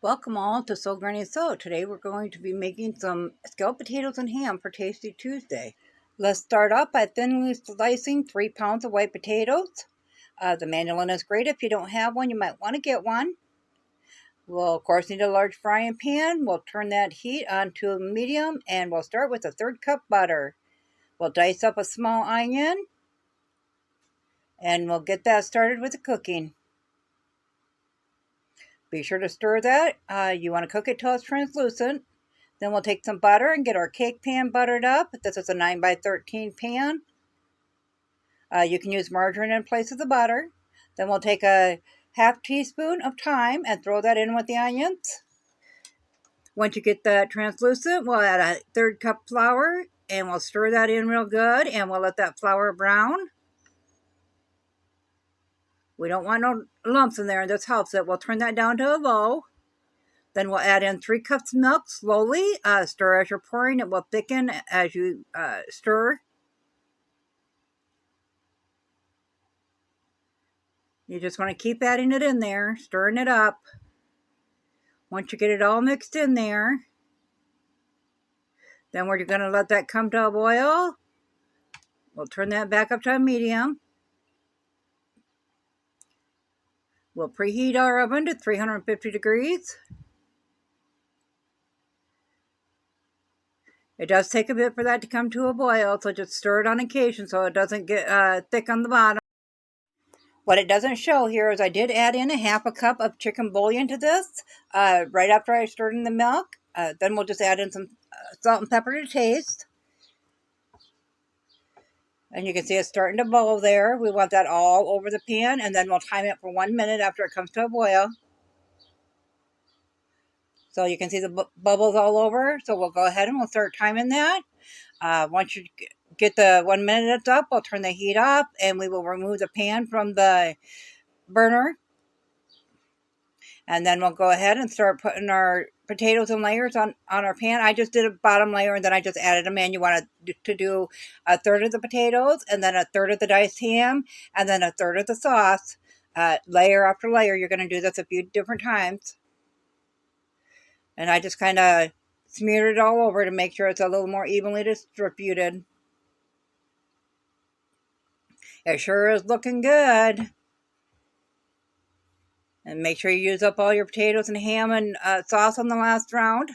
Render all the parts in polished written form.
Welcome all to So Granny So. Today we're going to be making some scalloped potatoes and ham for Tasty Tuesday. Let's start off by thinly slicing 3 pounds of white potatoes. The mandolin is great. If you don't have one, you might want to get one. We'll of course need a large frying pan. We'll turn that heat on to medium and we'll start with a 1/3 cup butter. We'll dice up a small onion and we'll get that started with the cooking. Be sure to stir that. You want to cook it till it's translucent. Then we'll take some butter and get our cake pan buttered up. This is a 9x13 pan. You can use margarine in place of the butter. Then we'll take a 1/2 teaspoon of thyme and throw that in with the onions. Once you get that translucent, we'll add a 1/3 cup flour and we'll stir that in real good and we'll let that flour brown. We don't want no lumps in there, and this helps it. We'll turn that down to a low. Then we'll add in 3 cups of milk slowly. Stir as you're pouring. It will thicken as you stir. You just want to keep adding it in there, stirring it up. Once you get it all mixed in there, then we're going to let that come to a boil. We'll turn that back up to a medium. We'll preheat our oven to 350 degrees. It does take a bit for that to come to a boil, so just stir it on occasion so it doesn't get thick on the bottom. What it doesn't show here is I did add in a 1/2 cup of chicken bouillon to this right after I stirred in the milk. Then we'll just add in some salt and pepper to taste. And you can see it's starting to bubble there. We want that all over the pan, and then we'll time it for 1 minute after it comes to a boil. So you can see the bubbles all over. So we'll go ahead and we'll start timing that. Once you get the 1 minute up, we'll turn the heat off and we will remove the pan from the burner. And then we'll go ahead and start putting our potatoes in layers on our pan. I just did a bottom layer and then I just added them in. You want to do 1/3 of the potatoes and then 1/3 of the diced ham and then 1/3 of the sauce. Layer after layer. You're going to do this a few different times. And I just kind of smeared it all over to make sure it's a little more evenly distributed. It sure is looking good. And make sure you use up all your potatoes and ham and sauce on the last round.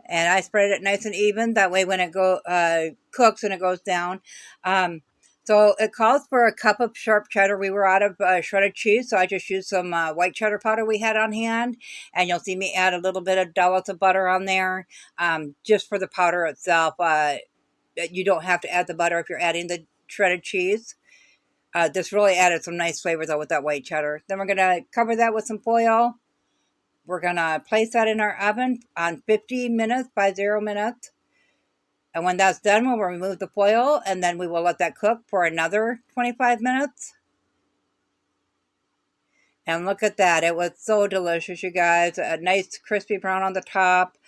And I spread it nice and even. That way when it cooks and it goes down. So it calls for 1 cup of sharp cheddar. We were out of shredded cheese, so I just used some white cheddar powder we had on hand. And you'll see me add a little bit of dollars of butter on there just for the powder itself. You don't have to add the butter if you're adding the shredded cheese. This really added some nice flavor, though, with that white cheddar. Then we're going to cover that with some foil. We're going to place that in our oven on 50 minutes by 0 minutes. And when that's done, we'll remove the foil, and then we will let that cook for another 25 minutes. And look at that. It was so delicious, you guys. A nice crispy brown on the top.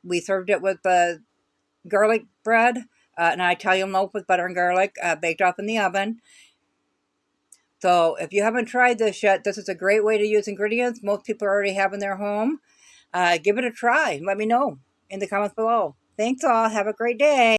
We served it with the garlic bread, an Italian loaf with butter and garlic, baked off in the oven. So if you haven't tried this yet, this is a great way to use ingredients most people already have in their home. Give it a try. Let me know in the comments below. Thanks all. Have a great day.